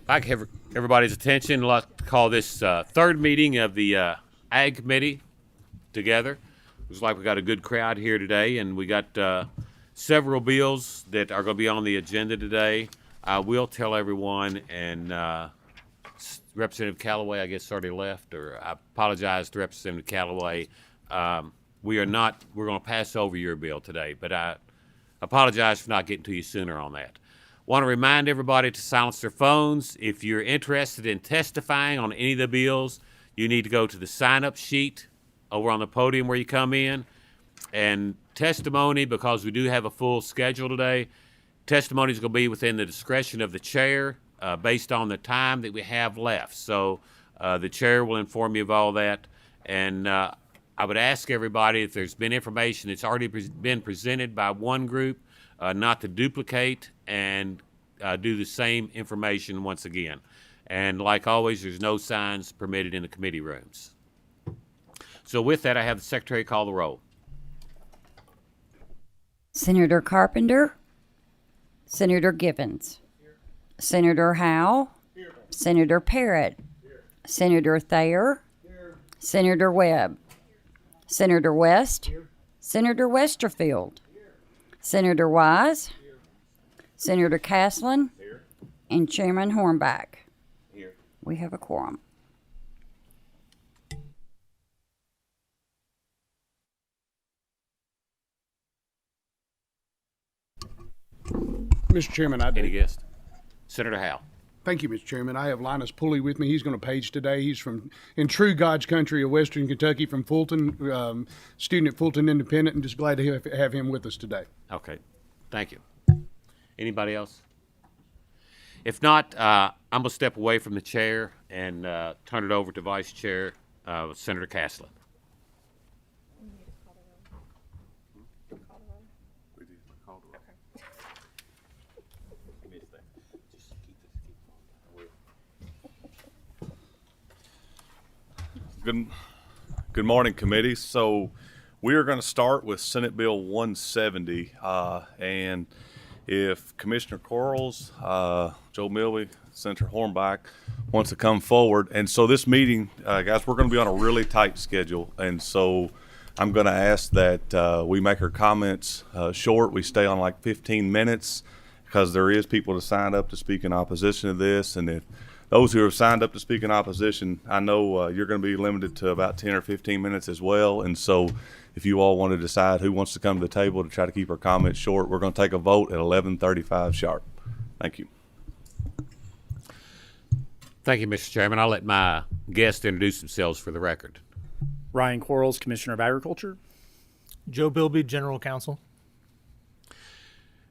If I could have everybody's attention, I'd like to call this third meeting of the Ag Committee together. Looks like we got a good crowd here today, and we got several bills that are going to be on the agenda today. I will tell everyone, and Representative Callaway, I guess, already left, or I apologize to Representative Callaway. We're going to pass over your bill today, but I apologize for not getting to you sooner on that. Want to remind everybody to silence their phones. If you're interested in testifying on any of the bills, you need to go to the sign-up sheet over on the podium where you come in. And testimony, because we do have a full schedule today, testimony is going to be within the discretion of the chair based on the time that we have left. So the chair will inform you of all that. And I would ask everybody, if there's been information that's already been presented by one group, not to duplicate and do the same information once again. And like always, there's no signs permitted in the committee rooms. So with that, I have the secretary call the roll. Senator Carpenter. Senator Givens. Senator Howe. Senator Parrott. Senator Thayer. Senator Webb. Senator West. Senator Westerfield. Senator Wise. Senator Caslin. And Chairman Hornback. We have a quorum. Mr. Chairman, I Any do. guest? Senator Howe. Thank you, Mr. Chairman. I have Linus Pulley with me. He's going to page today. He's from, in true God's country of Western Kentucky, from Fulton, student at Fulton Independent, and just glad to have him with us today. Okay, thank you. Anybody else? If not, I'm going to step away from the chair and turn it over to Vice Chair Senator Caslin. Good morning, committee. So we are going to start with Senate Bill 170, and if Commissioner Quarles, Joe Milby, Senator Hornback wants to come forward. And so this meeting, guys, we're going to be on a really tight schedule, and so I'm going to ask that we make our comments short. We stay on like 15 minutes because there is people to sign up to speak in opposition to this, and if those who have signed up to speak in opposition, I know you're going to be limited to about 10 or 15 minutes as well. And so if you all want to decide who wants to come to the table to try to keep our comments short, we're going to take a vote at 11:35 sharp. Thank you. Thank you, Mr. Chairman. I'll let my guests introduce themselves for the record. Ryan Quarles, Commissioner of Agriculture. Joe Bilby, General Counsel.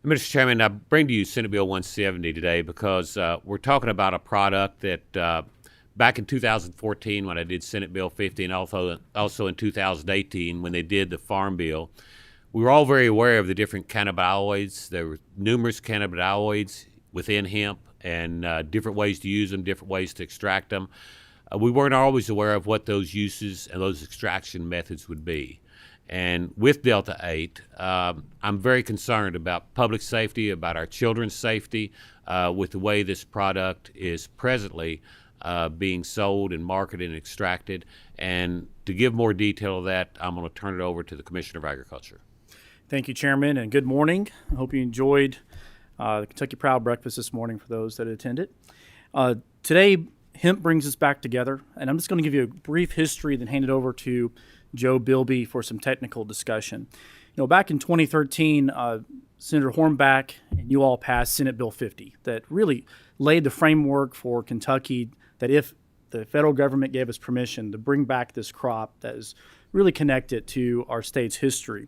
Mr. Chairman, I bring to you Senate Bill 170 today because we're talking about a product that back in 2014 when I did Senate Bill 50 and also in 2018 when they did the Farm Bill, we were all very aware of the different cannabinoids. There were numerous cannabinoids within hemp and different ways to use them, different ways to extract them. We weren't always aware of what those uses and those extraction methods would be. And with Delta 8, I'm very concerned about public safety, about our children's safety, with the way this product is presently being sold and marketed and extracted. And to give more detail of that, I'm going to turn it over to the Commissioner of Agriculture. Thank you, Chairman, and good morning. I hope you enjoyed the Kentucky Proud Breakfast this morning for those that attended. Today, hemp brings us back together, and I'm just going to give you a brief history, then hand it over to Joe Bilby for some technical discussion. You know, back in 2013, Senator Hornback and you all passed Senate Bill 50 that really laid the framework for Kentucky that if the federal government gave us permission to bring back this crop that is really connected to our state's history.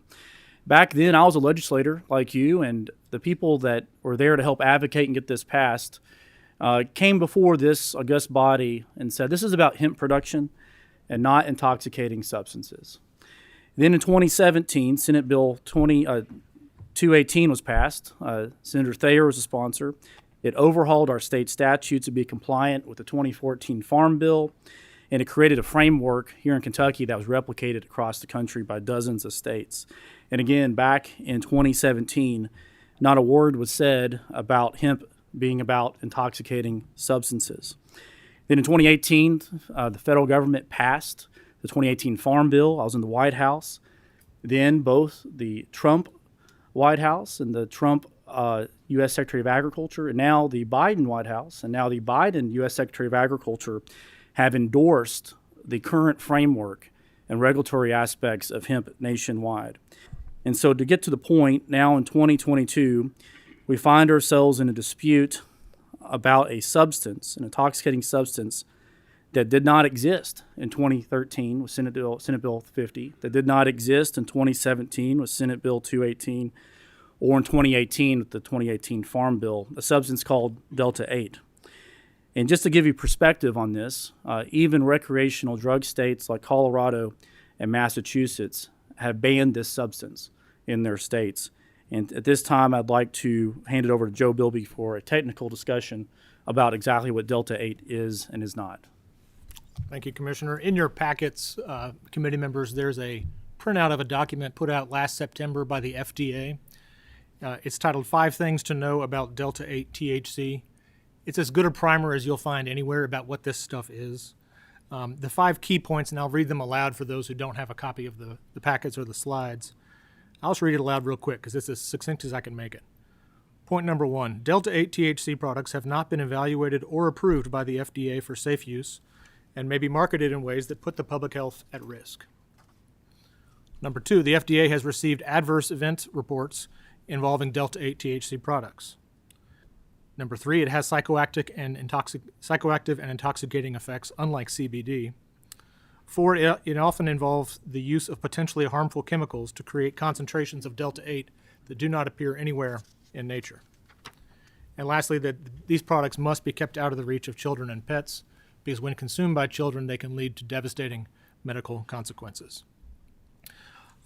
Back then, I was a legislator like you, and the people that were there to help advocate and get this passed came before this august body and said, this is about hemp production and not intoxicating substances. Then in 2017, Senate Bill 218 was passed. Senator Thayer was a sponsor. It overhauled our state statutes to be compliant with the 2014 Farm Bill, and it created a framework here in Kentucky that was replicated across the country by dozens of states. And again, back in 2017, not a word was said about hemp being about intoxicating substances. Then in 2018, the federal government passed the 2018 Farm Bill. I was in the White House. Then both the Trump White House and the Trump U.S. Secretary of Agriculture, and now the Biden White House, and now the Biden U.S. Secretary of Agriculture have endorsed the current framework and regulatory aspects of hemp nationwide. And so to get to the point, now in 2022, we find ourselves in a dispute about a substance, an intoxicating substance that did not exist in 2013 with Senate Bill 50, that did not exist in 2017 with Senate Bill 218, or in 2018 with the 2018 Farm Bill, a substance called Delta 8. And just to give you perspective on this, even recreational drug states like Colorado and Massachusetts have banned this substance in their states. And at this time, I'd like to hand it over to Joe Bilby for a technical discussion about exactly what Delta 8 is and is not. Thank you, Commissioner. In your packets, committee members, there's a printout of a document put out last September by the FDA. It's titled 5 Things to Know About Delta 8 THC. It's as good a primer as you'll find anywhere about what this stuff is. The 5 key points, and I'll read them aloud for those who don't have a copy of the packets or the slides. I'll just read it aloud real quick because it's as succinct as I can make it. Point number 1, Delta 8 THC products have not been evaluated or approved by the FDA for safe use and may be marketed in ways that put the public health at risk. Number 2, the FDA has received adverse event reports involving Delta 8 THC products. Number 3, it has psychoactive and intoxicating effects, unlike CBD. 4, it often involves the use of potentially harmful chemicals to create concentrations of Delta 8 that do not appear anywhere in nature. And lastly, that these products must be kept out of the reach of children and pets, because when consumed by children, they can lead to devastating medical consequences.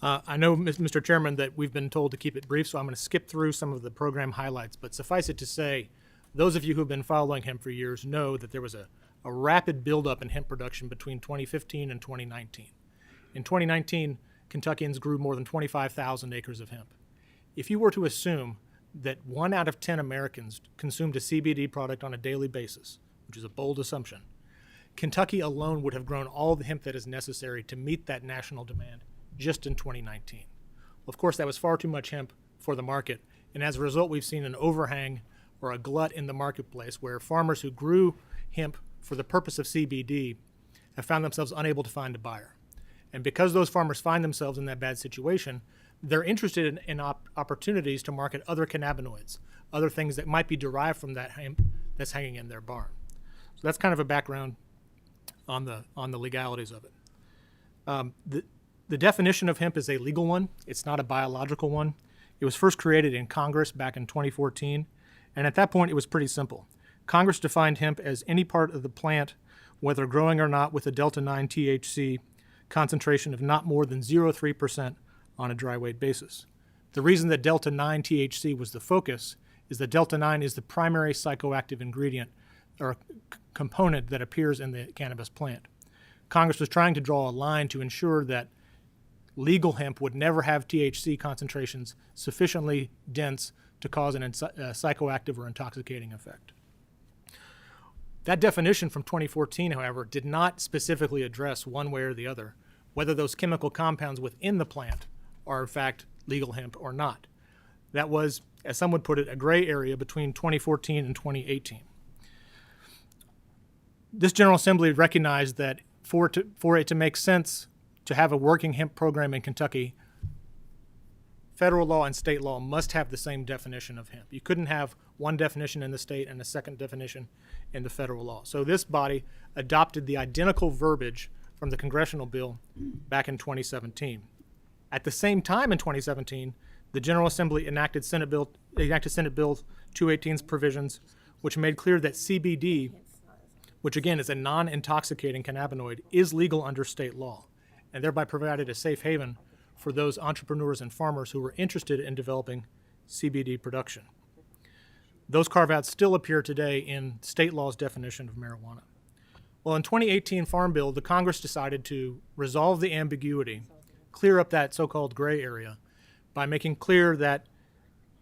I know, Mr. Chairman, that we've been told to keep it brief, so I'm going to skip through some of the program highlights, but suffice it to say, those of you who have been following hemp for years know that there was a rapid buildup in hemp production between 2015 and 2019. In 2019, Kentuckians grew more than 25,000 acres of hemp. If you were to assume that 1 out of 10 Americans consumed a CBD product on a daily basis, which is a bold assumption, Kentucky alone would have grown all the hemp that is necessary to meet that national demand just in 2019. Well, of course, that was far too much hemp for the market, and as a result, we've seen an overhang or a glut in the marketplace where farmers who grew hemp for the purpose of CBD have found themselves unable to find a buyer. And because those farmers find themselves in that bad situation, they're interested in opportunities to market other cannabinoids, other things that might be derived from that hemp that's hanging in their barn. So that's kind of a background on the legalities of it. The definition of hemp is a legal one. It's not a biological one. It was first created in Congress back in 2014, and at that point it was pretty simple. Congress defined hemp as any part of the plant, whether growing or not, with a delta-9 THC concentration of not more than 0.3% on a dry weight basis. The reason that delta-9 THC was the focus is that delta-9 is the primary psychoactive ingredient or component that appears in the cannabis plant. Congress was trying to draw a line to ensure that legal hemp would never have THC concentrations sufficiently dense to cause a psychoactive or intoxicating effect. That definition from 2014, however, did not specifically address one way or the other whether those chemical compounds within the plant are in fact legal hemp or not. That was, as some would put it, a gray area between 2014 and 2018. This General Assembly recognized that for it to make sense to have a working hemp program in Kentucky, federal law and state law must have the same definition of hemp. You couldn't have one definition in the state and a second definition in the federal law. So this body adopted the identical verbiage from the congressional bill back in 2017. At the same time in 2017, the General Assembly enacted Senate Bill 218's provisions, which made clear that CBD, which again is a non-intoxicating cannabinoid, is legal under state law, and thereby provided a safe haven for those entrepreneurs and farmers who were interested in developing CBD production. Those carve-outs still appear today in state law's definition of marijuana. Well, in 2018 Farm Bill, the Congress decided to resolve the ambiguity, clear up that so-called gray area, by making clear that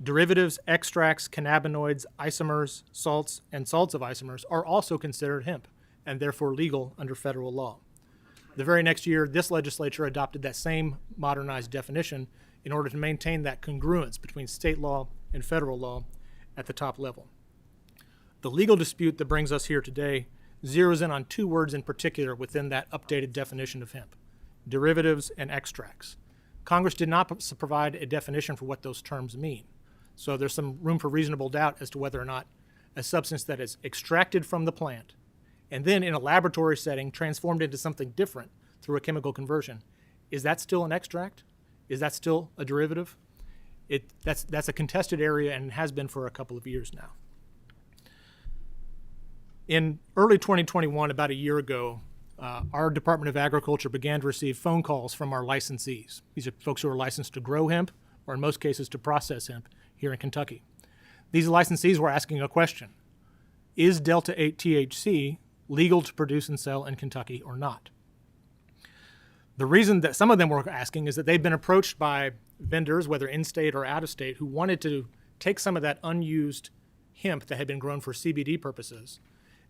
Derivatives, extracts, cannabinoids, isomers, salts, and salts of isomers are also considered hemp and therefore legal under federal law. The very next year, this legislature adopted that same modernized definition in order to maintain that congruence between state law and federal law at the top level. The legal dispute that brings us here today zeroes in on two words in particular within that updated definition of hemp: derivatives and extracts. Congress did not provide a definition for what those terms mean, so there's some room for reasonable doubt as to whether or not a substance that is extracted from the plant and then in a laboratory setting transformed into something different through a chemical conversion, is that still an extract? Is that still a derivative? That's a contested area and has been for a couple of years now. In early 2021, about a year ago, our Department of Agriculture began to receive phone calls from our licensees. These are folks who are licensed to grow hemp, or in most cases to process hemp here in Kentucky. These licensees were asking a question: is Delta-8 THC legal to produce and sell in Kentucky or not? The reason that some of them were asking is that they've been approached by vendors, whether in-state or out-of-state, who wanted to take some of that unused hemp that had been grown for CBD purposes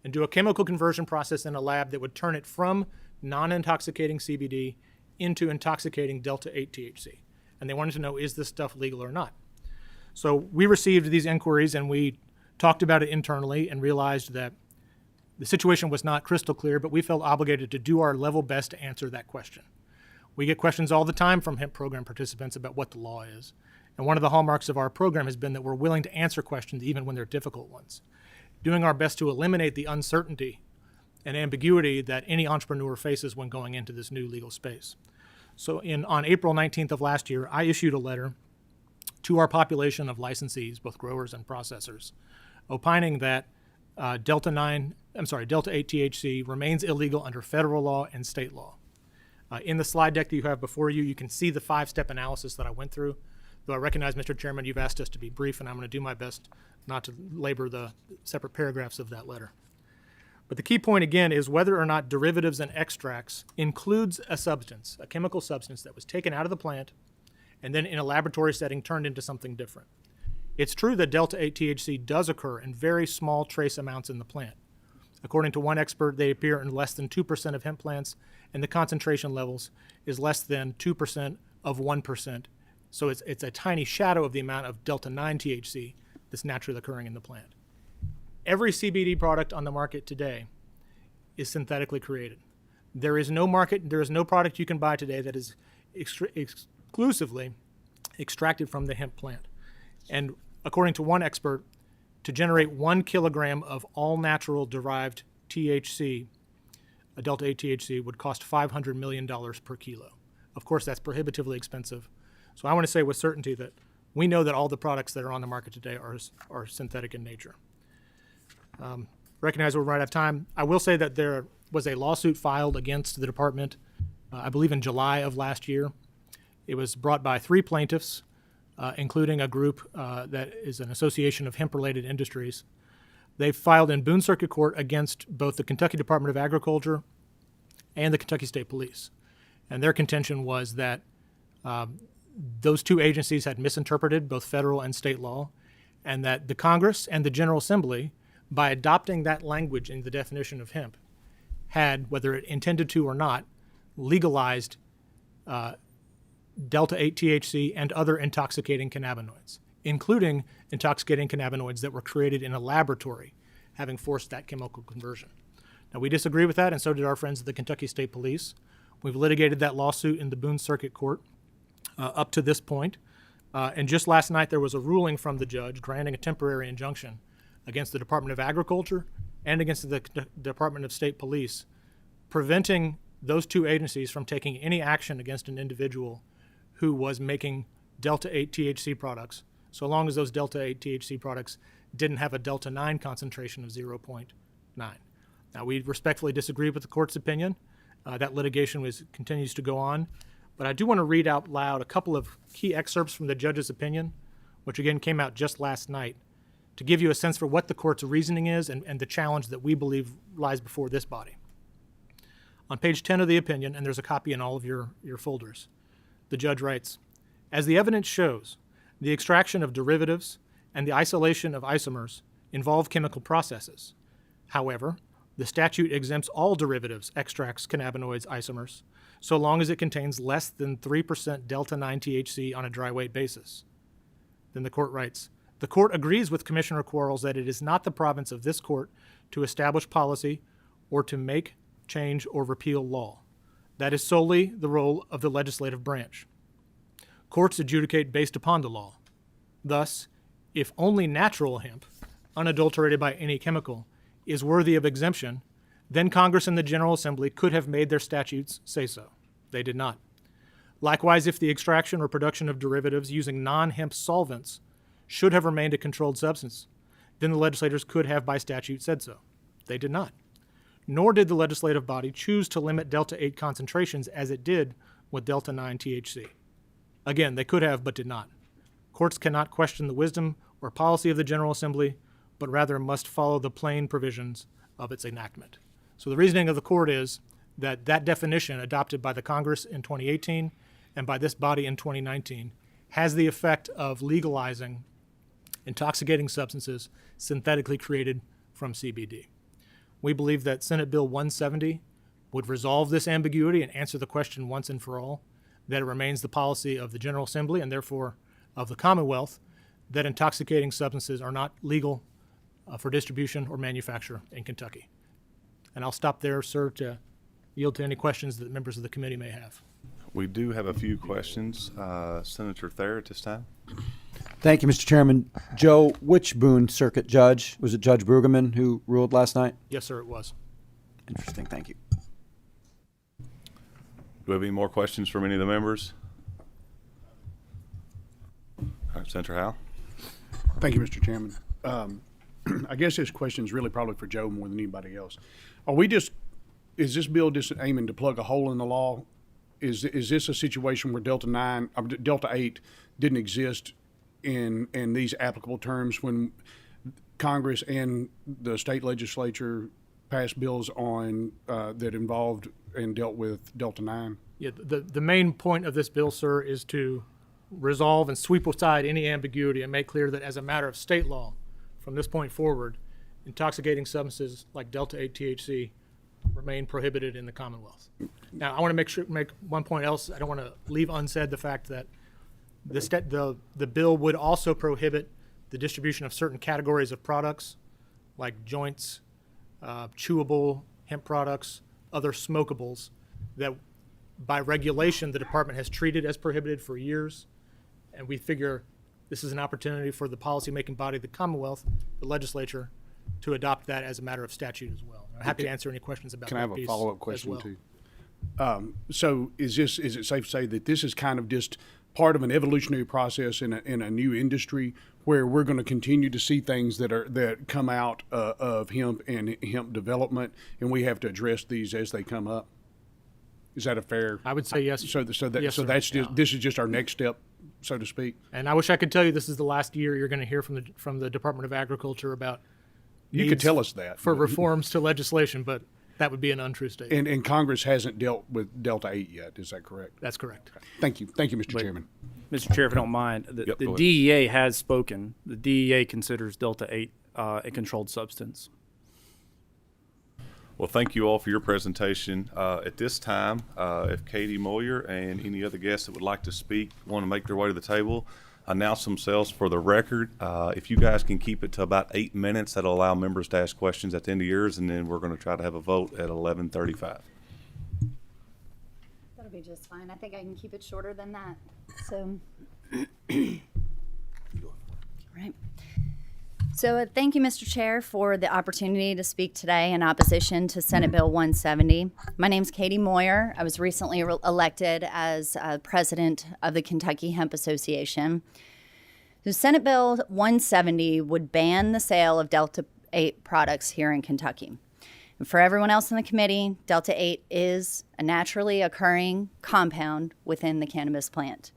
and do a chemical conversion process in a lab that would turn it from non-intoxicating CBD into intoxicating Delta-8 THC. And they wanted to know, is this stuff legal or not? So we received these inquiries and we talked about it internally and realized that the situation was not crystal clear, but we felt obligated to do our level best to answer that question. We get questions all the time from hemp program participants about what the law is. And one of the hallmarks of our program has been that we're willing to answer questions even when they're difficult ones, doing our best to eliminate the uncertainty and ambiguity that any entrepreneur faces when going into this new legal space. So on April 19th of last year, I issued a letter to our population of licensees, both growers and processors, opining that Delta-8 THC remains illegal under federal law and state law. In the slide deck that you have before you, you can see the 5-step analysis that I went through. Though I recognize, Mr. Chairman, you've asked us to be brief, and I'm going to do my best not to labor the separate paragraphs of that letter. But the key point, again, is whether or not derivatives and extracts includes a substance, a chemical substance that was taken out of the plant and then in a laboratory setting turned into something different. It's true that Delta-8 THC does occur in very small trace amounts in the plant. According to one expert, they appear in less than 2% of hemp plants, and the concentration levels is less than 2% of 1%. So it's a tiny shadow of the amount of Delta-9 THC that's naturally occurring in the plant. Every CBD product on the market today is synthetically created. There is no product you can buy today that is exclusively extracted from the hemp plant. And according to one expert, to generate 1 kilogram of all-natural derived THC, a Delta-8 THC, would cost $500 million per kilo. Of course, that's prohibitively expensive. So I want to say with certainty that we know that all the products that are on the market today are synthetic in nature. Recognize we're right out of time. I will say that there was a lawsuit filed against the department, I believe in July of last year. It was brought by 3 plaintiffs, including a group that is an association of hemp-related industries. They filed in Boone Circuit Court against both the Kentucky Department of Agriculture and the Kentucky State Police. And their contention was that those 2 agencies had misinterpreted both federal and state law, and that the Congress and the General Assembly, by adopting that language in the definition of hemp, had, whether it intended to or not, legalized Delta-8 THC and other intoxicating cannabinoids, including intoxicating cannabinoids that were created in a laboratory, having forced that chemical conversion. Now, we disagree with that, and so did our friends at the Kentucky State Police. We've litigated that lawsuit in the Boone Circuit Court up to this point. And just last night, there was a ruling from the judge granting a temporary injunction against the Department of Agriculture and against the Department of State Police, preventing those 2 agencies from taking any action against an individual who was making Delta-8 THC products, so long as those Delta-8 THC products didn't have a Delta-9 concentration of 0.9. Now, we respectfully disagree with the court's opinion. That litigation continues to go on. But I do want to read out loud a couple of key excerpts from the judge's opinion, which again came out just last night, to give you a sense for what the court's reasoning is and the challenge that we believe lies before this body. On page 10 of the opinion, and there's a copy in all of your folders, the judge writes, "As the evidence shows, The extraction of derivatives and the isolation of isomers involve chemical processes. However, the statute exempts all derivatives, extracts, cannabinoids, isomers, so long as it contains less than 3% delta-9 THC on a dry weight basis. Then the court writes, the court agrees with Commissioner Quarles that it is not the province of this court to establish policy or to make, change, or repeal law. That is solely the role of the legislative branch. Courts adjudicate based upon the law. Thus, if only natural hemp, unadulterated by any chemical, is worthy of exemption, then Congress and the General Assembly could have made their statutes say so. They did not. Likewise, if the extraction or production of derivatives using non-hemp solvents should have remained a controlled substance, then the legislators could have by statute said so. They did not. Nor did the legislative body choose to limit delta-8 concentrations as it did with delta-9 THC. Again, they could have, but did not. Courts cannot question the wisdom or policy of the General Assembly, but rather must follow the plain provisions of its enactment. So the reasoning of the court is that that definition adopted by the Congress in 2018 and by this body in 2019 has the effect of legalizing intoxicating substances synthetically created from CBD. We believe that Senate Bill 170 would resolve this ambiguity and answer the question once and for all, that it remains the policy of the General Assembly and therefore of the Commonwealth that intoxicating substances are not legal for distribution or manufacture in Kentucky. And I'll stop there, sir, to yield to any questions that members of the committee may have. We do have a few questions. Senator Thayer at this time. Thank you, Mr. Chairman. Joe, which Boone Circuit judge? Was it Judge Brueggemann who ruled last night? Yes, sir, it was. Interesting. Thank you. Do we have any more questions from any of the members? All right, Senator Howe. Thank you, Mr. Chairman. I guess this question is really probably for Joe more than anybody else. Is this bill just aiming to plug a hole in the law? Is this a situation where Delta 8 didn't exist in these applicable terms when Congress and the state legislature passed bills on that involved and dealt with Delta 9? Yeah, the main point of this bill, sir, is to resolve and sweep aside any ambiguity and make clear that as a matter of state law, from this point forward, intoxicating substances like Delta-8 THC remain prohibited in the Commonwealth. Now, I want to make one point else. I don't want to leave unsaid the fact that the bill would also prohibit the distribution of certain categories of products like joints, chewable hemp products, other smokables that by regulation the department has treated as prohibited for years. And we figure this is an opportunity for the policy-making body of the Commonwealth, the legislature, to adopt that as a matter of statute as well. I'm happy to answer any questions about that. Can I have a piece follow-up as question well. too? So is it safe to say that this is kind of just part of an evolutionary process in a new industry where we're going to continue to see things that come out of hemp and hemp development, and we have to address these as they come up? Is that a fair? I would say yes. So Yes, that's sir. just Yeah. this is just our next step, so to speak. And I wish I could tell you this is the last year you're going to hear from the Department of Agriculture about You could needs tell us that for reforms to legislation, but that would be an untrue statement. And Congress hasn't dealt with Delta 8 yet. Is that correct? That's correct. Thank you, Mr. Chairman. Mr. Chair, if you don't mind, the Yep, go ahead. DEA has spoken. The DEA considers Delta-8 a controlled substance. Well, thank you all for your presentation. At this time, if Katie Moyer and any other guests that would like to speak want to make their way to the table, announce themselves for the record. If you guys can keep it to about 8 minutes, that'll allow members to ask questions at the end of yours, and then we're going to try to have a vote at 11:35. That'll be just fine. I think I can keep it shorter than that. So, right. So thank you, Mr. Chair, for the opportunity to speak today in opposition to Senate Bill 170. My name's Katie Moyer. I was recently elected as president of the Kentucky Hemp Association. So Senate Bill 170 would ban the sale of Delta-8 products here in Kentucky. And for everyone else in the committee, Delta-8 is a naturally occurring compound within the cannabis plant.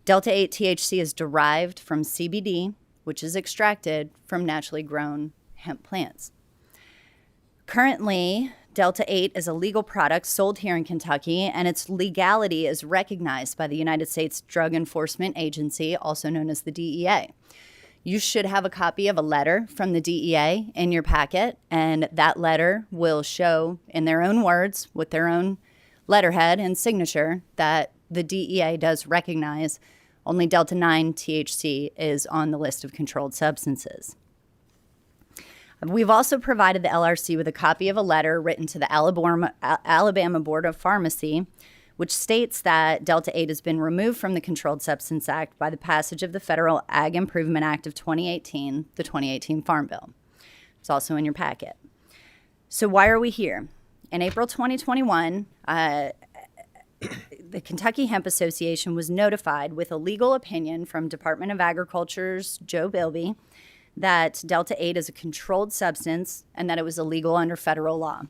Delta-8 THC is derived from CBD, which is extracted from naturally grown hemp plants. Currently, Delta 8 is a legal product sold here in Kentucky, and its legality is recognized by the United States Drug Enforcement Agency, also known as the DEA. You should have a copy of a letter from the DEA in your packet, and that letter will show, in their own words, with their own letterhead and signature, that the DEA does recognize only Delta 9 THC is on the list of controlled substances. We've also provided the LRC with a copy of a letter written to the Alabama Board of Pharmacy, which states that Delta 8 has been removed from the Controlled Substance Act by the passage of the Federal Ag Improvement Act of 2018, the 2018 Farm Bill. It's also in your packet. So why are we here? In April 2021, the Kentucky Hemp Association was notified with a legal opinion from Department of Agriculture's Joe Bilby that Delta 8 is a controlled substance and that it was illegal under federal law.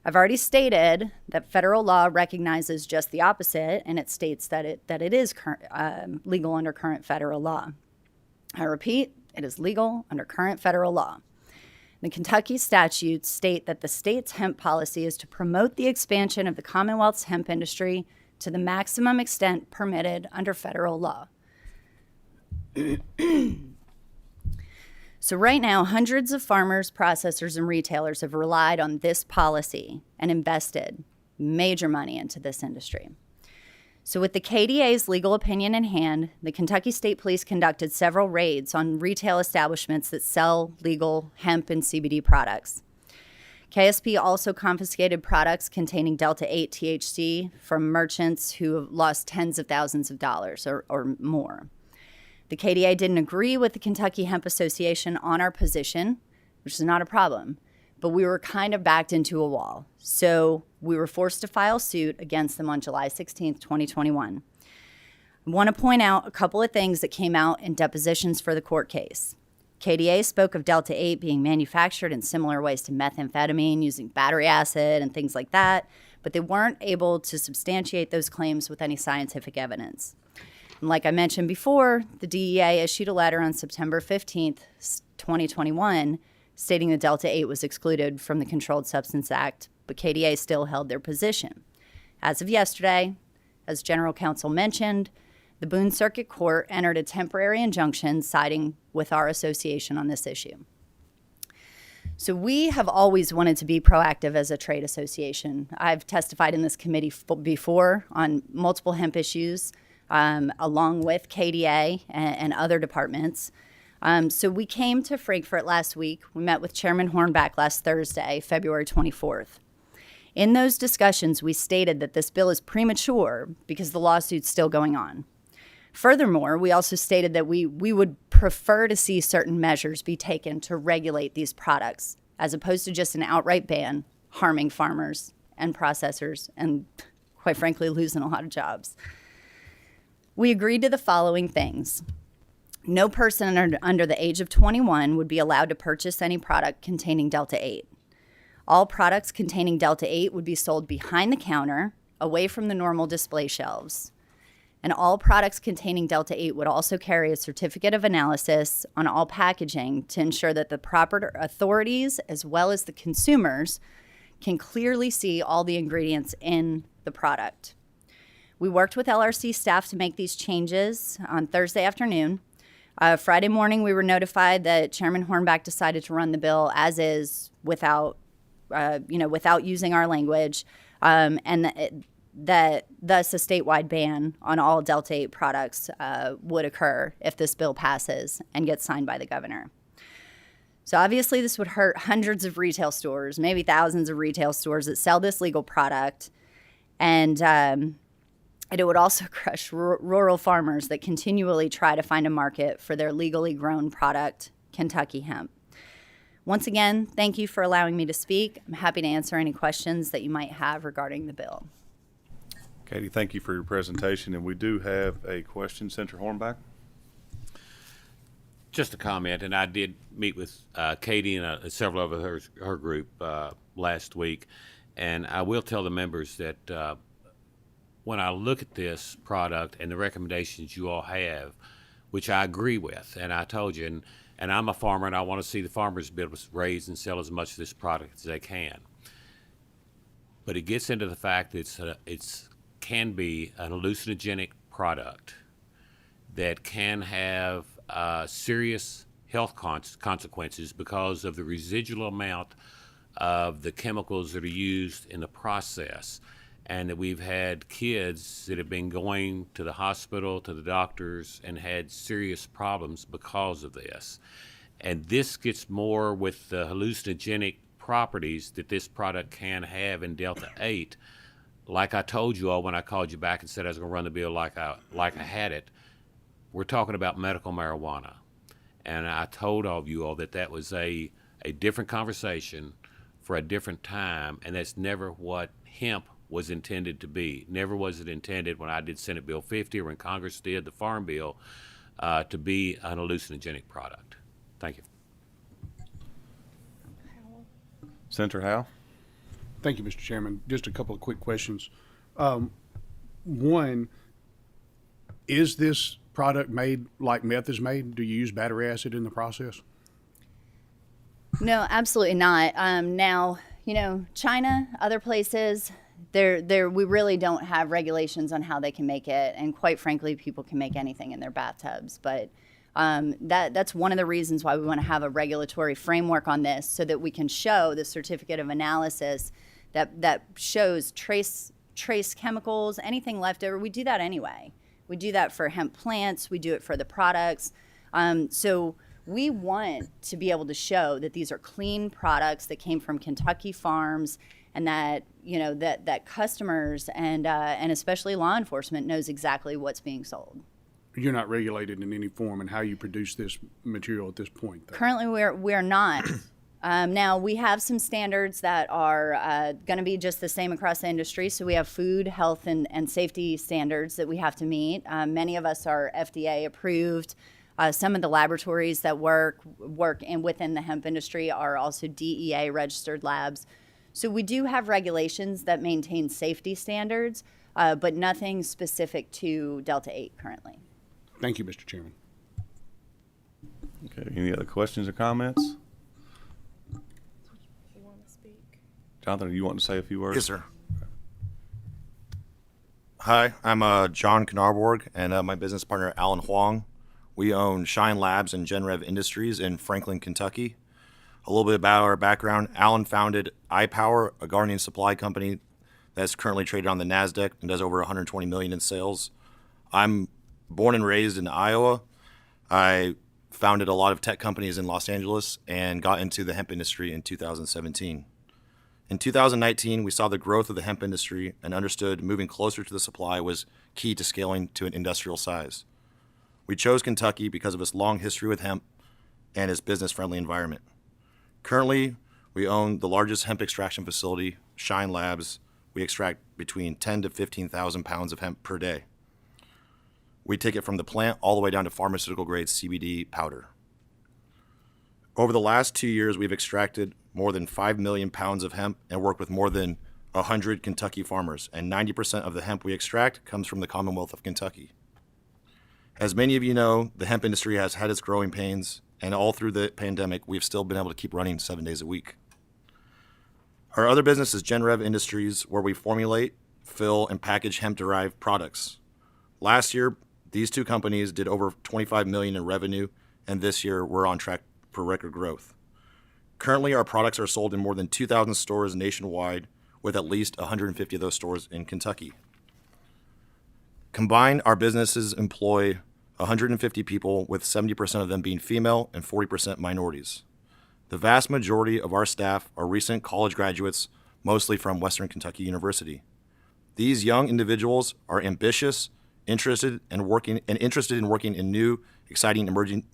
I've already stated that federal law recognizes just the opposite, and it states that it is legal under current federal law. I repeat, it is legal under current federal law. The Kentucky statutes state that the state's hemp policy is to promote the expansion of the Commonwealth's hemp industry to the maximum extent permitted under federal law. So right now, hundreds of farmers, processors, and retailers have relied on this policy and invested major money into this industry. So with the KDA's legal opinion in hand, the Kentucky State Police conducted several raids on retail establishments that sell legal hemp and CBD products. KSP also confiscated products containing Delta 8 THC from merchants who have lost tens of thousands of dollars or more. The KDA didn't agree with the Kentucky Hemp Association on our position, which is not a problem, but we were kind of backed into a wall. So we were forced to file suit against them on July 16th, 2021. I want to point out a couple of things that came out in depositions for the court case. KDA spoke of Delta 8 being manufactured in similar ways to methamphetamine using battery acid and things like that, but they weren't able to substantiate those claims with any scientific evidence. And like I mentioned before, the DEA issued a letter on September 15th, 2021, stating that Delta 8 was excluded from the Controlled Substance Act, but KDA still held their position. As of yesterday, as General Counsel mentioned, the Boone Circuit Court entered a temporary injunction siding with our association on this issue. So we have always wanted to be proactive as a trade association. I've testified in this committee before on multiple hemp issues, along with KDA and other departments. So we came to Frankfurt last week. We met with Chairman Hornback last Thursday, February 24th. In those discussions, we stated that this bill is premature because the lawsuit's still going on. Furthermore, we also stated that we would prefer to see certain measures be taken to regulate these products, as opposed to just an outright ban harming farmers and processors and, quite frankly, losing a lot of jobs. We agreed to the following things. No person under the age of 21 would be allowed to purchase any product containing Delta 8. All products containing Delta 8 would be sold behind the counter, away from the normal display shelves. And all products containing Delta 8 would also carry a certificate of analysis on all packaging to ensure that the proper authorities, as well as the consumers, can clearly see all the ingredients in the product. We worked with LRC staff to make these changes on Thursday afternoon. Friday morning, we were notified that Chairman Hornback decided to run the bill as is without using our language, and that thus a statewide ban on all Delta 8 products would occur if this bill passes and gets signed by the governor. So obviously this would hurt hundreds of retail stores, maybe thousands of retail stores that sell this legal product, and it would also crush rural farmers that continually try to find a market for their legally grown product, Kentucky hemp. Once again, thank you for allowing me to speak. I'm happy to answer any questions that you might have regarding the bill. Katie, thank you for your presentation, and we do have a question. Senator Hornback. Just a comment, and I did meet with Katie and several of her group last week, and I will tell the members that when I look at this product and the recommendations you all have, which I agree with, and I told you, and I'm a farmer and I want to see the farmers be able to raise and sell as much of this product as they can. but it gets into the fact that it's can be an hallucinogenic product that can have serious health consequences because of the residual amount of the chemicals that are used in the process. And that we've had kids that have been going to the hospital, to the doctors, and had serious problems because of this. And this gets more with the hallucinogenic properties that this product can have in Delta 8. Like I told you all when I called you back and said I was going to run the bill like I had it, we're talking about medical marijuana. And I told all of you all that that was a different conversation for a different time, and that's never what hemp was intended to be. Never was it intended when I did Senate Bill 50 or when Congress did the Farm Bill to be an hallucinogenic product. Thank you. Senator Howe? Thank you, Mr. Chairman. Just a couple of quick questions. One, is this product made like meth is made? Do you use battery acid in the process? No, absolutely not. Now, China, other places, we really don't have regulations on how they can make it, and quite frankly, people can make anything in their bathtubs. But that's one of the reasons why we want to have a regulatory framework on this, so that we can show the certificate of analysis that shows trace chemicals, anything left over. We do that anyway. We do that for hemp plants. We do it for the products. So we want to be able to show that these are clean products that came from Kentucky farms, and that that customers and especially law enforcement knows exactly what's being sold. You're not regulated in any form in how you produce this material at this point, though. Currently, we're not. Now, we have some standards that are going to be just the same across the industry. So we have food, health, and safety standards that we have to meet. Many of us are FDA approved. Some of the laboratories that work within the hemp industry are also DEA registered labs. So we do have regulations that maintain safety standards, but nothing specific to Delta 8 currently. Thank you, Mr. Chairman. Okay, any other questions or comments? Jonathan, do you want to say a few words? Yes, sir. Hi, I'm John Knarborg, and my business partner, Alan Huang. We own Shine Labs and GenRev Industries in Franklin, Kentucky. A little bit about our background. Alan founded iPower, a gardening supply company that's currently traded on the NASDAQ and does over $120 million in sales. I'm born and raised in Iowa. I founded a lot of tech companies in Los Angeles and got into the hemp industry in 2017. In 2019, we saw the growth of the hemp industry and understood moving closer to the supply was key to scaling to an industrial size. We chose Kentucky because of its long history with hemp and its business-friendly environment. Currently, we own the largest hemp extraction facility, Shine Labs. We extract between 10 to 15,000 pounds of hemp per day. We take it from the plant all the way down to pharmaceutical-grade CBD powder. Over the last 2 years, we've extracted more than 5 million pounds of hemp and worked with more than 100 Kentucky farmers, and 90% of the hemp we extract comes from the Commonwealth of Kentucky. As many of you know, the hemp industry has had its growing pains, and all through the pandemic, we've still been able to keep running 7 days a week. Our other business is GenRev Industries, where we formulate, fill, and package hemp-derived products. Last year, these two companies did over $25 million in revenue, and this year we're on track for record growth. Currently, our products are sold in more than 2,000 stores nationwide, with at least 150 of those stores in Kentucky. Combined, our businesses employ 150 people, with 70% of them being female and 40% minorities. The vast majority of our staff are recent college graduates, mostly from Western Kentucky University. These young individuals are ambitious, interested in working in new, exciting,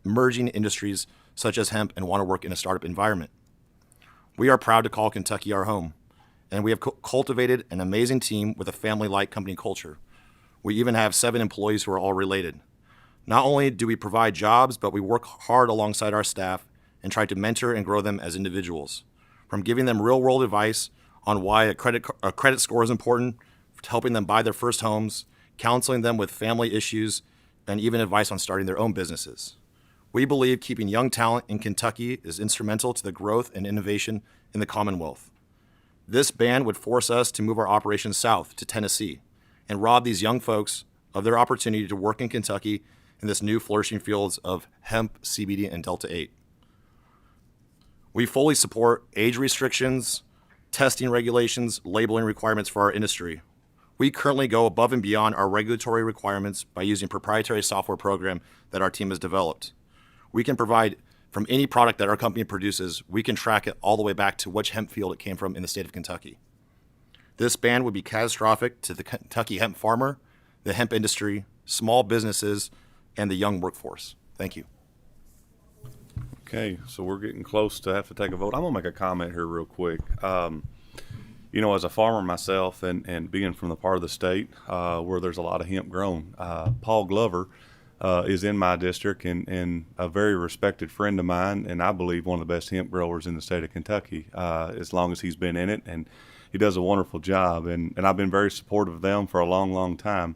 emerging industries such as hemp, and want to work in a startup environment. We are proud to call Kentucky our home, and we have cultivated an amazing team with a family-like company culture. We even have 7 employees who are all related. Not only do we provide jobs, but we work hard alongside our staff and try to mentor and grow them as individuals. From giving them real-world advice on why a credit score is important, to helping them buy their first homes, counseling them with family issues, and even advice on starting their own businesses. We believe keeping young talent in Kentucky is instrumental to the growth and innovation in the Commonwealth. This ban would force us to move our operations south to Tennessee and rob these young folks of their opportunity to work in Kentucky in this new flourishing fields of hemp, CBD, and Delta 8. We fully support age restrictions, testing regulations, labeling requirements for our industry. We currently go above and beyond our regulatory requirements by using proprietary software program that our team has developed. We can provide from any product that our company produces, we can track it all the way back to which hemp field it came from in the state of Kentucky. This ban would be catastrophic to the Kentucky hemp farmer, the hemp industry, small businesses, and the young workforce. Thank you. Okay, so we're getting close to have to take a vote. I'm gonna make a comment here real quick. You know, as a farmer myself and being from the part of the state where there's a lot of hemp grown, Paul Glover is in my district and a very respected friend of mine, and I believe one of the best hemp growers in the state of Kentucky, as long as he's been in it, and he does a wonderful job, and I've been very supportive of them for a long, long time.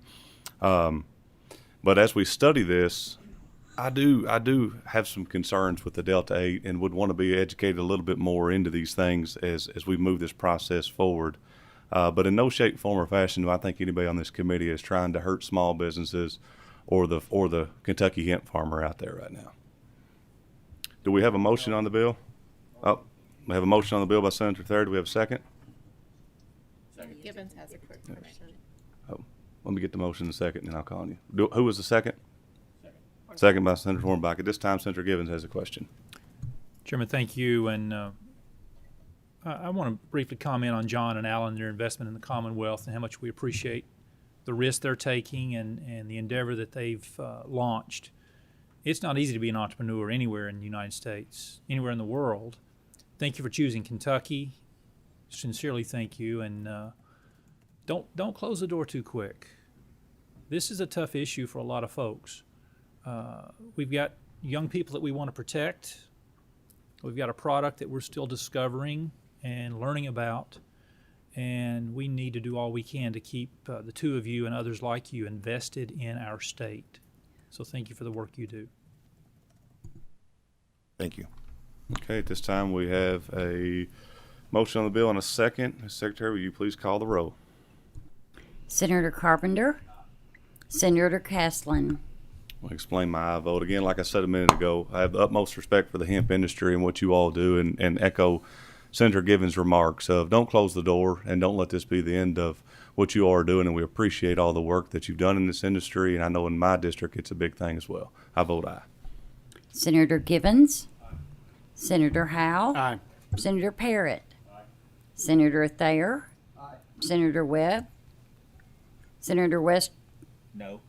But as we study this, I do have some concerns with the Delta 8 and would want to be educated a little bit more into these things as we move this process forward. But in no shape, form, or fashion do I think anybody on this committee is trying to hurt small businesses or the Kentucky hemp farmer out there right now. Do we have a motion on the bill? Oh, we have a motion on the bill by Senator Thayer. Do we have a second? Givens has a quick question. Oh, let me get the motion in a second, and then I'll call on you. Who was the second? Second by Senator Hornbeck. At this time, Senator Givens has a question. Chairman, thank you. And I want to briefly comment on John and Alan and their investment in the Commonwealth and how much we appreciate the risk they're taking and the endeavor that they've launched. It's not easy to be an entrepreneur anywhere in the United States, anywhere in the world. Thank you for choosing Kentucky. Sincerely thank you. And don't close the door too quick. This is a tough issue for a lot of folks. We've got young people that we want to protect. We've got a product that we're still discovering and learning about, and we need to do all we can to keep the two of you and others like you invested in our state. So thank you for the work you do. Thank you. Okay, at this time we have a motion on the bill and a second. Secretary, will you please call the roll? Senator Carpenter, Senator Castlin, I'll explain my vote. Again, like I said a minute ago, I have the utmost respect for the hemp industry and what you all do, and echo Senator Givens' remarks of don't close the door and don't let this be the end of what you all are doing, and we appreciate all the work that you've done in this industry, and I know in my district it's a big thing as well. I vote aye. Senator Givens, Senator Howe, Aye. Senator Parrott, Senator Thayer, Senator Webb, Senator West. No.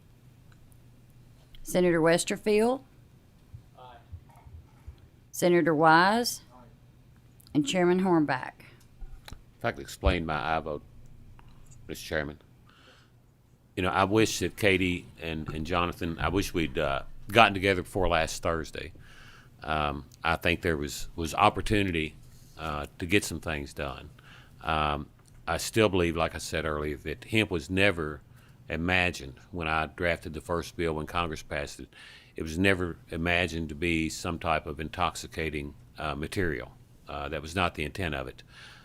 Senator Westerfield, Senator Wise, and Chairman Hornbeck. If I could explain my aye vote, Mr. Chairman. You know, I wish that Katie and Jonathan, I wish we'd gotten together before last Thursday. I think there was opportunity to get some things done. I still believe, like I said earlier, that hemp was never imagined when I drafted the first bill when Congress passed it. It was never imagined to be some type of intoxicating material. That was not the intent of it.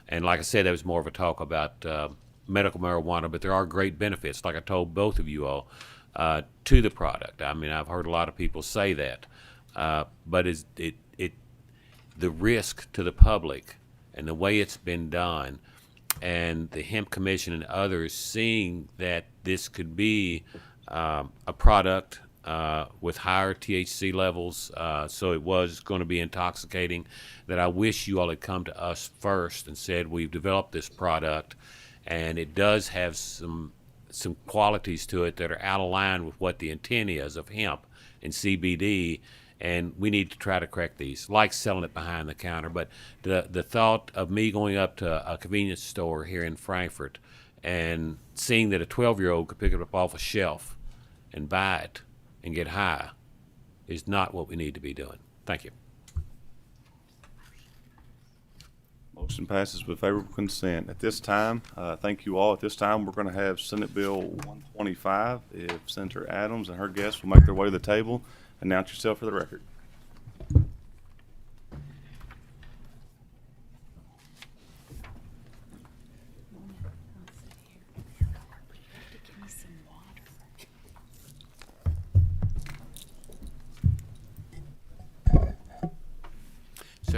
And like I said, that was more of a talk about medical marijuana, but there are great benefits, like I told both of you all, to the product. I mean, I've heard a lot of people say that. But the risk to the public and the way it's been done, and the Hemp Commission and others seeing that this could be a product with higher THC levels, so it was going to be intoxicating, that I wish you all had come to us first and said, we've developed this product, and it does have some qualities to it that are out of line with what the intent is of hemp and CBD, and we need to try to crack these, like selling it behind the counter. But the thought of me going up to a convenience store here in Frankfort and seeing that a 12-year-old could pick it up off a shelf and buy it and get high is not what we need to be doing. Thank you. Motion passes with favorable consent. At this time, thank you all. At this time, we're going to have Senate Bill 125. If Senator Adams and her guests will make their way to the table, announce yourself for the record.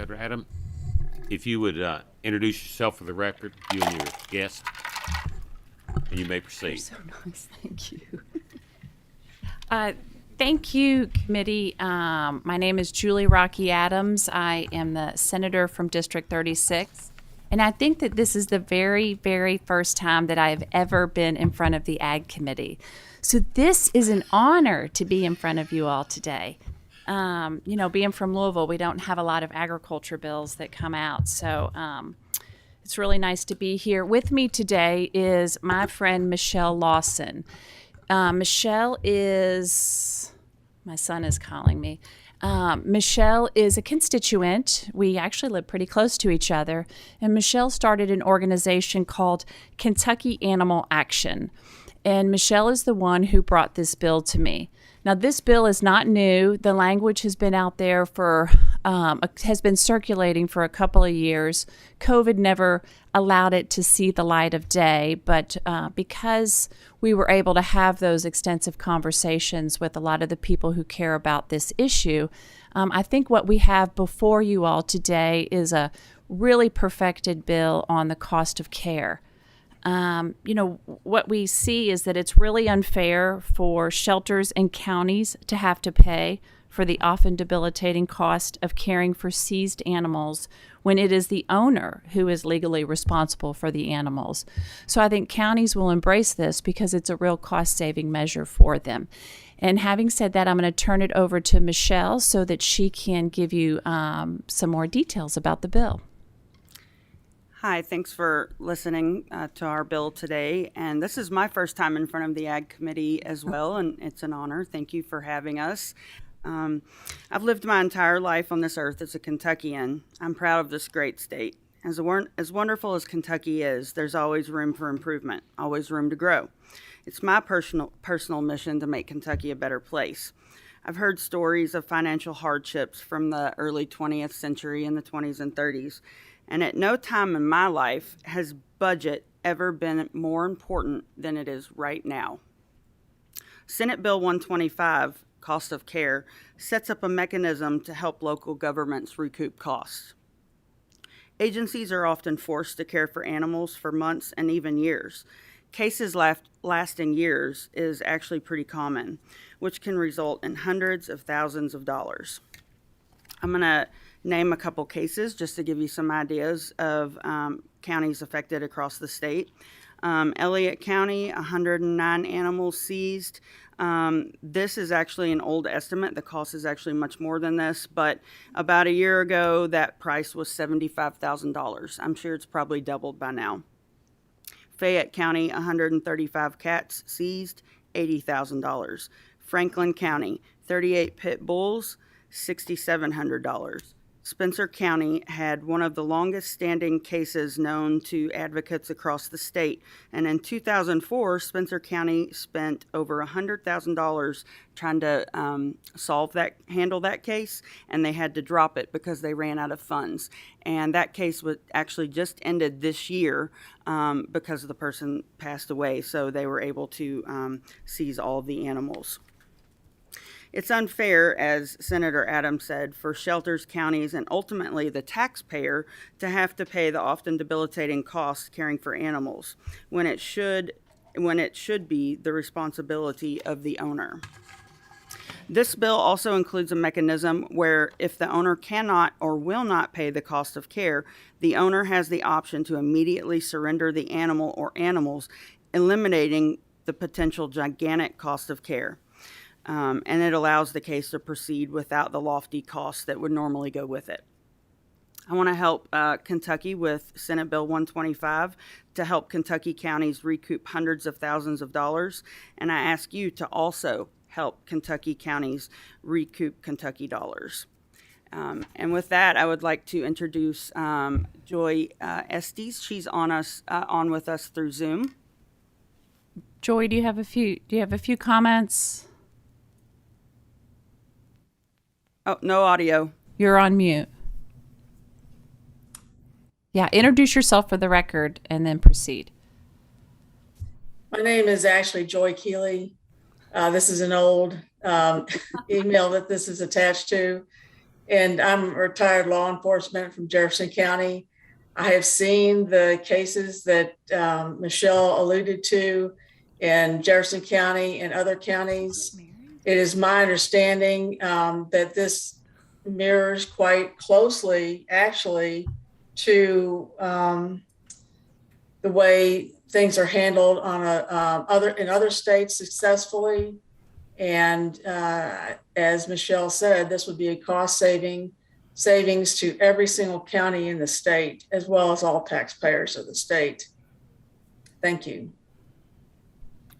Senator Adam, if you would introduce yourself for the record, you and your guest, and you may proceed. So nice, thank you. Thank you, committee. My name is Julie Rocky Adams. I am the senator from District 36. And I think that this is the very, very first time that I have ever been in front of the Ag Committee. So this is an honor to be in front of you all today. Being from Louisville, we don't have a lot of agriculture bills that come out. So it's really nice to be here. With me today is my friend Michelle Lawson. Michelle is, my son is calling me. Michelle is a constituent. We actually live pretty close to each other. And Michelle started an organization called Kentucky Animal Action. And Michelle is the one who brought this bill to me. Now, this bill is not new. The language has been out there has been circulating for a couple of years. COVID never allowed it to see the light of day, but because we were able to have those extensive conversations with a lot of the people who care about this issue, I think what we have before you all today is a really perfected bill on the cost of care. What we see is that it's really unfair for shelters and counties to have to pay for the often debilitating cost of caring for seized animals when it is the owner who is legally responsible for the animals. So I think counties will embrace this because it's a real cost-saving measure for them. And having said that, I'm going to turn it over to Michelle so that she can give you some more details about the bill. Hi, thanks for listening to our bill today. And this is my first time in front of the Ag Committee as well, and it's an honor. Thank you for having us. I've lived my entire life on this earth as a Kentuckian. I'm proud of this great state. As wonderful as Kentucky is, there's always room for improvement, always room to grow. It's my personal mission to make Kentucky a better place. I've heard stories of financial hardships from the early 20th century and the 20s and 30s. And at no time in my life has budget ever been more important than it is right now. Senate Bill 125, Cost of Care, sets up a mechanism to help local governments recoup costs. Agencies are often forced to care for animals for months and even years. Cases lasting years is actually pretty common, which can result in hundreds of thousands of dollars. I'm going to name a couple cases just to give you some ideas of counties affected across the state. Elliott County, 109 animals seized. This is actually an old estimate. The cost is actually much more than this, but about a year ago, that price was $75,000. I'm sure it's probably doubled by now. Fayette County, 135 cats seized, $80,000. Franklin County, 38 pit bulls, $6,700. Spencer County had one of the longest standing cases known to advocates across the state. And in 2004, Spencer County spent over $100,000 trying to handle that case, and they had to drop it because they ran out of funds. And that case was actually just ended this year because the person passed away, so they were able to seize all of the animals. It's unfair, as Senator Adams said, for shelters, counties, and ultimately the taxpayer to have to pay the often debilitating costs caring for animals when it should be the responsibility of the owner. This bill also includes a mechanism where if the owner cannot or will not pay the cost of care, the owner has the option to immediately surrender the animal or animals, eliminating the potential gigantic cost of care. And it allows the case to proceed without the lofty costs that would normally go with it. I want to help Kentucky with Senate Bill 125 to help Kentucky counties recoup hundreds of thousands of dollars, and I ask you to also help Kentucky counties recoup Kentucky dollars. And with that, I would like to introduce Joy Estes. She's on with us through Zoom. Joy, do you have a few comments? Oh, no audio. You're on mute. Yeah, introduce yourself for the record and then proceed. My name is actually Joy Keeley. This is an old email that this is attached to. and I'm retired law enforcement from Jefferson County. I have seen the cases that Michelle alluded to in Jefferson County and other counties. It is my understanding that this mirrors quite closely, actually, to the way things are handled on in other states successfully. And as Michelle said, this would be a cost savings to every single county in the state, as well as all taxpayers of the state. Thank you.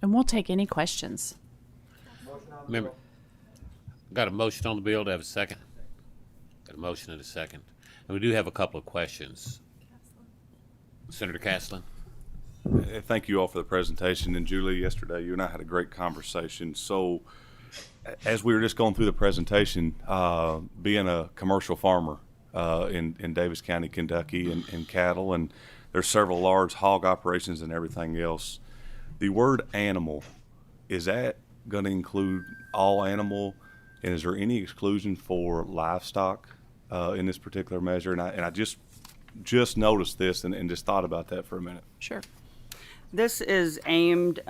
And we'll take any questions. Remember, got a motion on the bill. To have a second? Got a motion and a second. And we do have a couple of questions. Senator Castlin. Thank you all for the presentation. And Julie, yesterday you and I had a great conversation. So as we were just going through the presentation, being a commercial farmer in Davis County, Kentucky, and cattle, and there's several large hog operations and everything else, the word animal, is that going to include all animal? And is there any exclusion for livestock in this particular measure? And I just noticed this and just thought about that for a minute. Sure. This is aimed,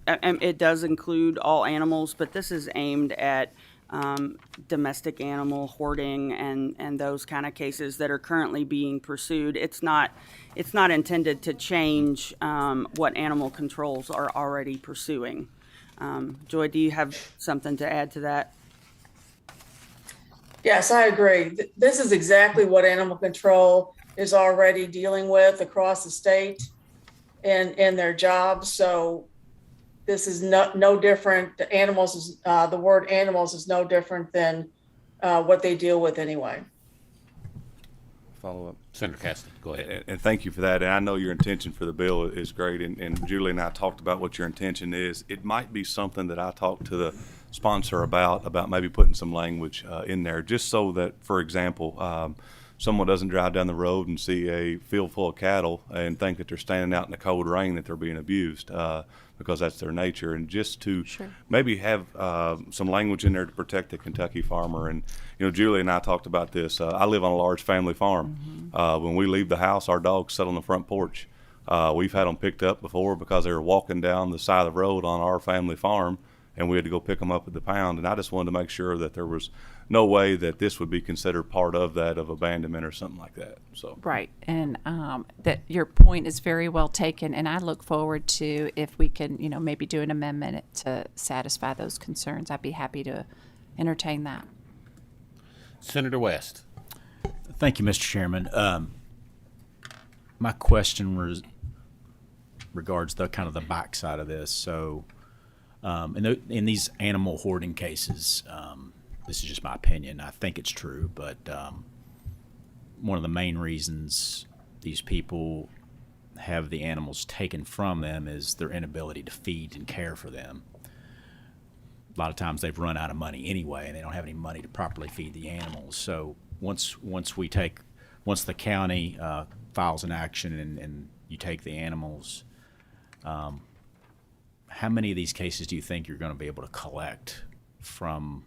it does include all animals, but this is aimed at domestic animal hoarding and those kind of cases that are currently being pursued. It's not intended to change what animal controls are already pursuing. Joy, do you have something to add to that? Yes, I agree. This is exactly what animal control is already dealing with across the state in their jobs. So this is no different. The word animals is no different than what they deal with anyway. Follow up. Senator Castlin, go ahead. And thank you for that. And I know your intention for the bill is great. And Julie and I talked about what your intention is. It might be something that I talked to the sponsor about maybe putting some language in there, just so that, for example, someone doesn't drive down the road and see a field full of cattle and think that they're standing out in the cold rain, that they're being abused, because that's their nature. And just to maybe have some language in there to protect the Kentucky farmer. And, Julie and I talked about this. I live on a large family farm. When we leave the house, our dogs sit on the front porch. We've had them picked up before because they were walking down the side of the road on our family farm, and we had to go pick them up at the pound. And I just wanted to make sure that there was no way that this would be considered part of that, of abandonment or something like that. So Right, and that your point is very well taken, and I look forward to, if we can, maybe do an amendment to satisfy those concerns. I'd be happy to entertain that. Senator West. Thank you, Mr. Chairman. My question regards the kind of the backside of this. So, in these animal hoarding cases, this is just my opinion. I think it's true, but one of the main reasons these people have the animals taken from them is their inability to feed and care for them. A lot of times they've run out of money anyway, and they don't have any money to properly feed the animals. So once the county files an action and you take the animals, how many of these cases do you think you're going to be able to collect from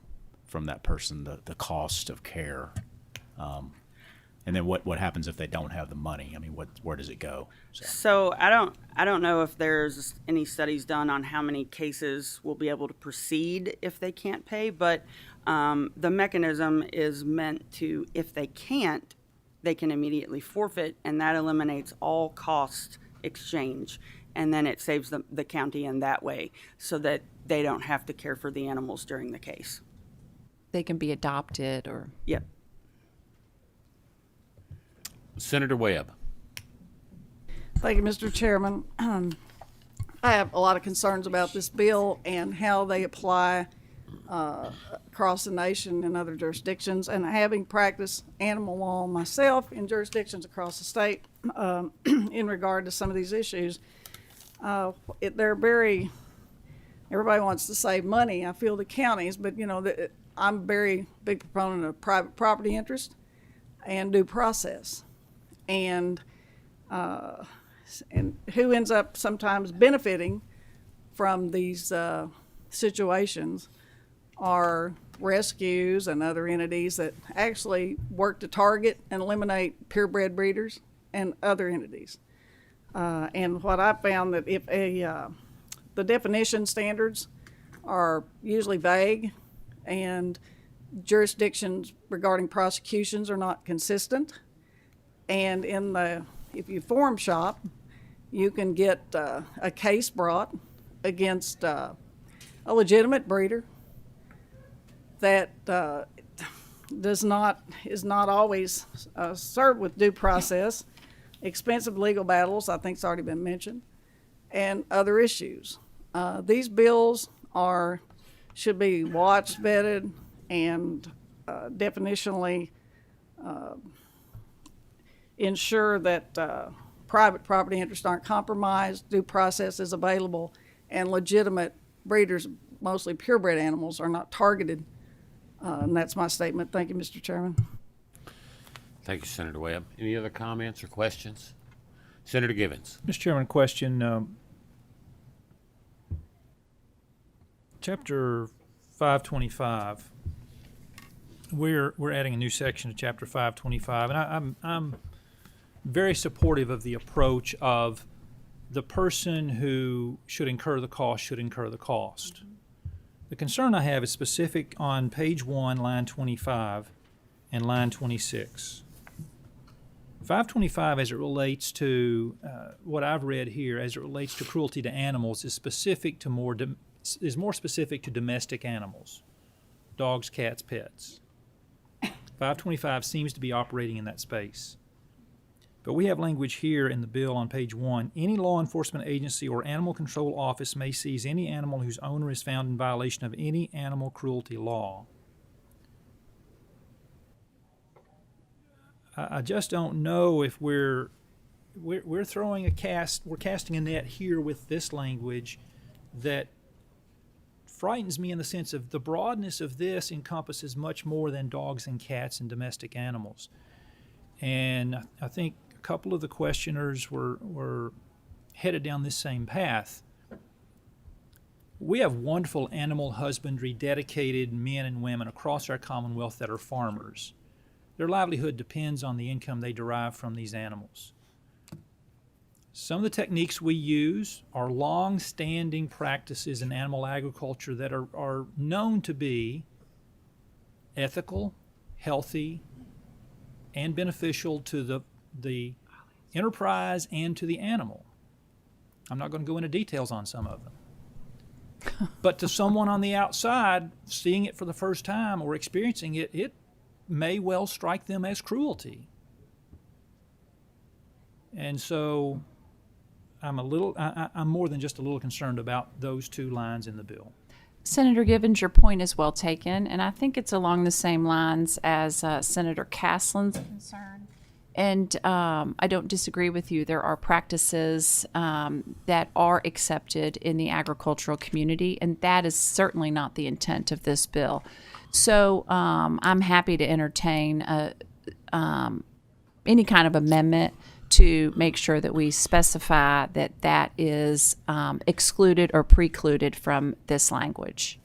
that person, the cost of care? And then what happens if they don't have the money? I mean, where does it go? So I don't know if there's any studies done on how many cases will be able to proceed if they can't pay, but the mechanism is meant to, if they can't, they can immediately forfeit, and that eliminates all cost exchange. And then it saves the county in that way, so that they don't have to care for the animals during the case. They can be adopted or... Yep. Senator Webb. Thank you, Mr. Chairman. I have a lot of concerns about this bill and how they apply across the nation and other jurisdictions. And having practiced animal law myself in jurisdictions across the state in regard to some of these issues, they're very, everybody wants to save money. I feel the counties, but I'm a very big proponent of private property interest and due process. And who ends up sometimes benefiting from these situations are rescues and other entities that actually work to target and eliminate purebred breeders and other entities. And what I found that if the definition standards are usually vague and jurisdictions regarding prosecutions are not consistent. And if you forum shop, you can get a case brought against a legitimate breeder that is not always served with due process, expensive legal battles, I think it's already been mentioned, and other issues. These bills should be watched, vetted, and definitionally ensure that private property interests aren't compromised, due process is available, and legitimate breeders, mostly purebred animals, are not targeted. And that's my statement. Thank you, Mr. Chairman. Thank you, Senator Webb. Any other comments or questions? Senator Givens. Mr. Chairman, question. Chapter 525. We're adding a new section to Chapter 525, and I'm very supportive of the approach of the person who should incur the cost should incur the cost. The concern I have is specific on page 1, line 25 and line 26. 525, as it relates to what I've read here, as it relates to cruelty to animals, is more specific to domestic animals, dogs, cats, pets. 525 seems to be operating in that space. But we have language here in the bill on page 1. Any law enforcement agency or animal control office may seize any animal whose owner is found in violation of any animal cruelty law. I just don't know if we're casting a net here with this language that frightens me in the sense of the broadness of this encompasses much more than dogs and cats and domestic animals. And I think a couple of the questioners were headed down this same path. We have wonderful animal husbandry dedicated men and women across our Commonwealth that are farmers. Their livelihood depends on the income they derive from these animals. Some of the techniques we use are long-standing practices in animal agriculture that are known to be ethical, healthy, and beneficial to the enterprise and to the animal. I'm not going to go into details on some of them. But to someone on the outside, seeing it for the first time or experiencing it, it may well strike them as cruelty. And so I'm more than just a little concerned about those two lines in the bill. Senator Givens, your point is well taken, and I think it's along the same lines as Senator Castle's concern. And I don't disagree with you. There are practices that are accepted in the agricultural community, and that is certainly not the intent of this bill. So I'm happy to entertain any kind of amendment to make sure that we specify that that is excluded or precluded from this language.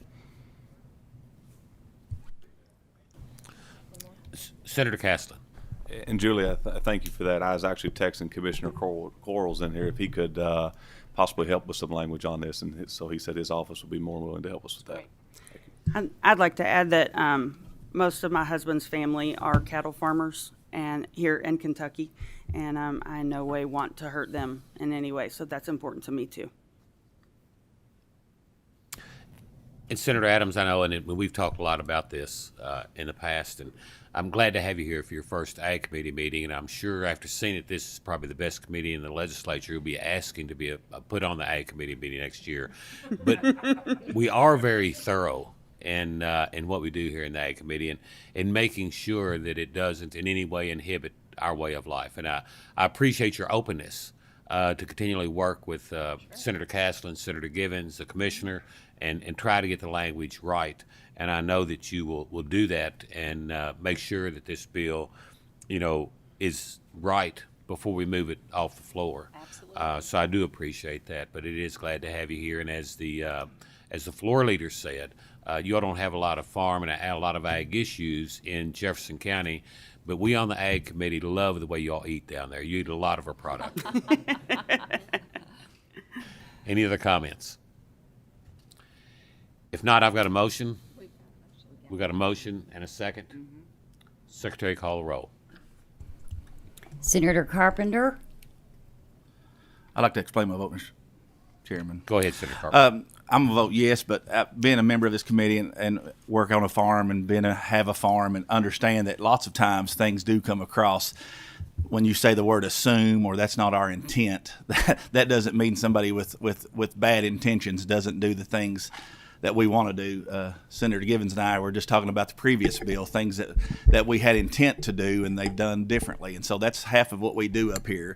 Senator Castlin. And Julie, I thank you for that. I was actually texting Commissioner Quarles in here if he could possibly help with some language on this, and so he said his office would be more willing to help us with that. I'd like to add that most of my husband's family are cattle farmers and here in Kentucky, and I in no way want to hurt them in any way, so that's important to me too. And Senator Adams, I know, and we've talked a lot about this in the past, and I'm glad to have you here for your first Ag Committee meeting, and I'm sure after seeing it, this is probably the best committee in the legislature. You'll be asking to be put on the Ag Committee meeting next year. But we are very thorough in what we do here in the Ag Committee, and in making sure that it doesn't in any way inhibit our way of life. And I appreciate your openness to continually work with Senator Castlin, Senator Givens, the Commissioner, and try to get the language right. And I know that you will do that and make sure that this bill, is right before we move it off the floor. Absolutely. So I do appreciate that. But it is glad to have you here. And as the floor leader said, You all don't have a lot of farm and a lot of ag issues in Jefferson County, but we on the ag committee love the way you all eat down there. You eat a lot of our product. Any other comments? If not, I've got a motion. We've got a motion and a second. Secretary, call the roll. Senator Carpenter, I'd like to explain my vote, Mr. Chairman. Go ahead, Senator Carpenter. I'm going to vote yes, but being a member of this committee and work on a farm and have a farm and understand that lots of times things do come across when you say the word assume or that's not our intent. That doesn't mean somebody with bad intentions doesn't do the things that we want to do. Senator Givens and I were just talking about the previous bill, things that we had intent to do and they've done differently. And so that's half of what we do up here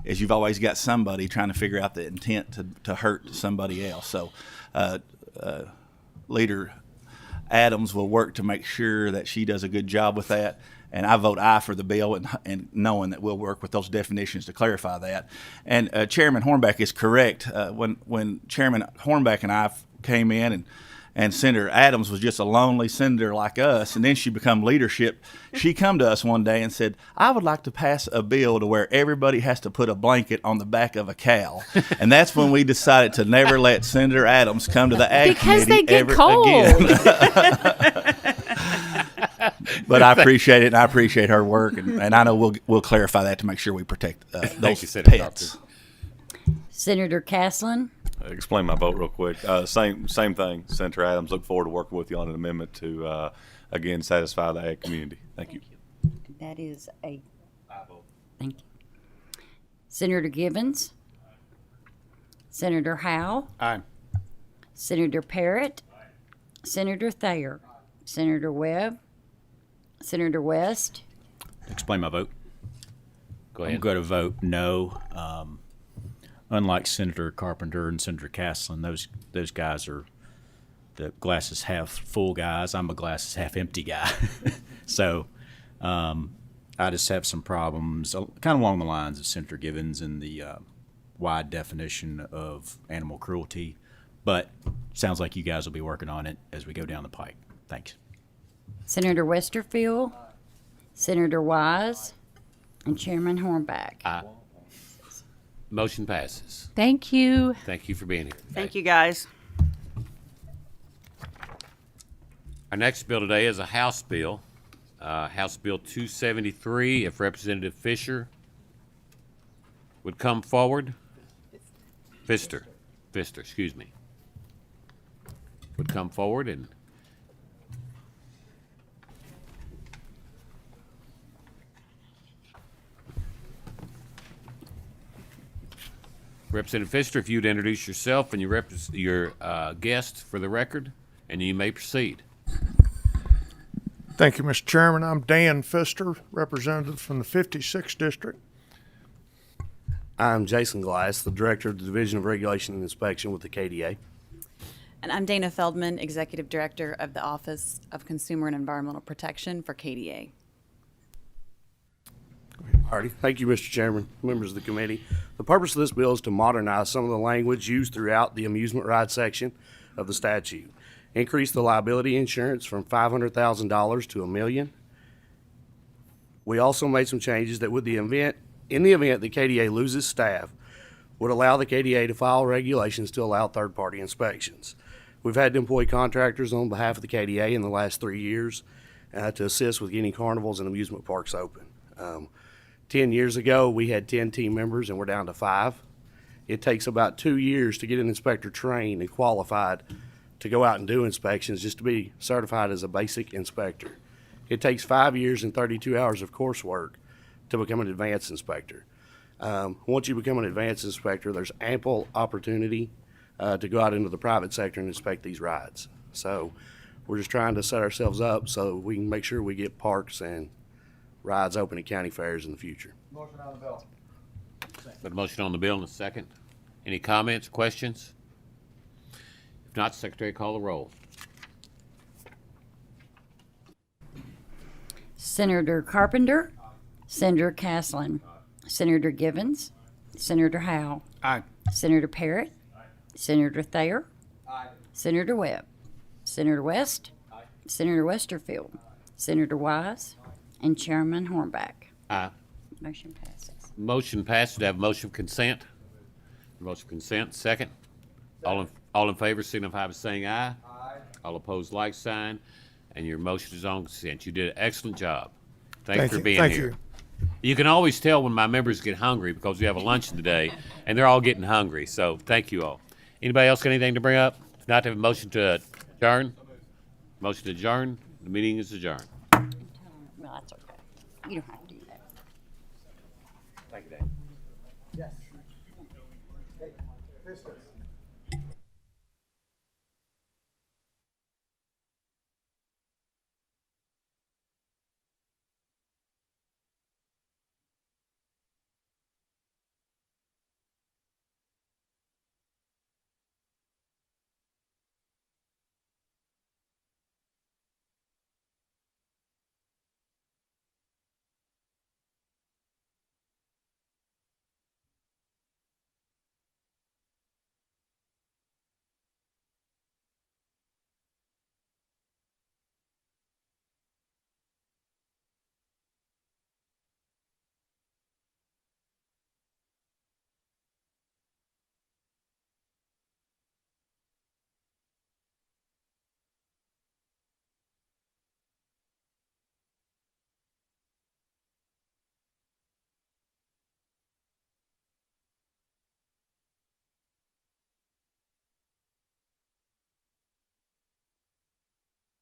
is you've always got somebody trying to figure out the intent to hurt somebody else. So Leader Adams will work to make sure that she does a good job with that. And I vote aye for the bill and knowing that we'll work with those definitions to clarify that. And Chairman Hornback is correct. When Chairman Hornback and I came in and Senator Adams was just a lonely senator like us, and then she become leadership. She come to us one day and said, I would like to pass a bill to where everybody has to put a blanket on the back of a cow. And that's when we decided to never let Senator Adams come to the Ag Because Committee they get ever cold. again. But I appreciate it, and I appreciate her work, and I know we'll clarify that to make sure we protect those you, Senator pets. Senator Caslin, Explain my vote real quick. Same thing. Senator Adams, look forward to working with you on an amendment to, again, satisfy the ag community. Thank you. that is a thank you. Senator Givens, Senator Howe, Aye. Senator Parrott, Senator Thayer, Senator Webb, Senator West, Explain my vote. Go ahead. I'm going to vote no. Unlike Senator Carpenter and Senator Caslin, those guys are the glasses half full guys. I'm a glasses half empty guy. So I just have some problems, kind of along the lines of Senator Givens and the wide definition of animal cruelty. But sounds like you guys will be working on it as we go down the pike. Thanks. Senator Westerfield, Senator Wise, and Chairman Hornback. Aye. Motion passes. Thank you. Thank you for being here. Thank you, guys. Our next bill today is a House bill, House Bill 273. If Representative Fisher would come forward. Pfister, excuse me. Would come forward and Representative Pfister, if you'd introduce yourself and your guest for the record, and you may proceed. Thank you, Mr. Chairman. I'm Dan Pfister, representative from the 56th District. I'm Jason Glass, the Director of the Division of Regulation and Inspection with the KDA. And I'm Dana Feldman, Executive Director of the Office of Consumer and Environmental Protection for KDA. Alrighty. Thank you, Mr. Chairman, members of the committee. The purpose of this bill is to modernize some of the language used throughout the amusement ride section of the statute. Increase the liability insurance from $500,000 to $1 million. We also made some changes that in the event the KDA loses staff, would allow the KDA to file regulations to allow third-party inspections. We've had to employ contractors on behalf of the KDA in the last 3 years to assist with getting carnivals and amusement parks open. 10 years ago, we had 10 team members, and we're down to 5. It takes about 2 years to get an inspector trained and qualified to go out and do inspections just to be certified as a basic inspector. It takes 5 years and 32 hours of coursework to become an advanced inspector. Once you become an advanced inspector, there's ample opportunity to go out into the private sector and inspect these rides. So we're just trying to set ourselves up so we can make sure we get parks and rides open at county fairs in the future. Motion on the bill. Got a motion on the bill in a second. Any comments, questions? If not, Secretary, call the roll. Senator Carpenter, Senator Caslin, Senator Givens, Senator Howe, Aye. Senator Parrott, Senator Thayer, Senator Webb. Senator West, Senator Westerfield, Senator Wise, and Chairman Hornback. Aye. Motion passes. Motion passes. Do I have a motion of consent? Motion of consent, second. All in favor signify by saying aye. Aye. All opposed, like sign. And your motion is on consent. You did an excellent job. Thanks for being here. You can always tell when my members get hungry because we have a luncheon today, and they're all getting hungry. So thank you all. Anybody else got anything to bring up? If not, to have a motion to adjourn? Motion to adjourn. The meeting is adjourned. No, that's okay. You don't have to do that. Thank you, Dave. Yes.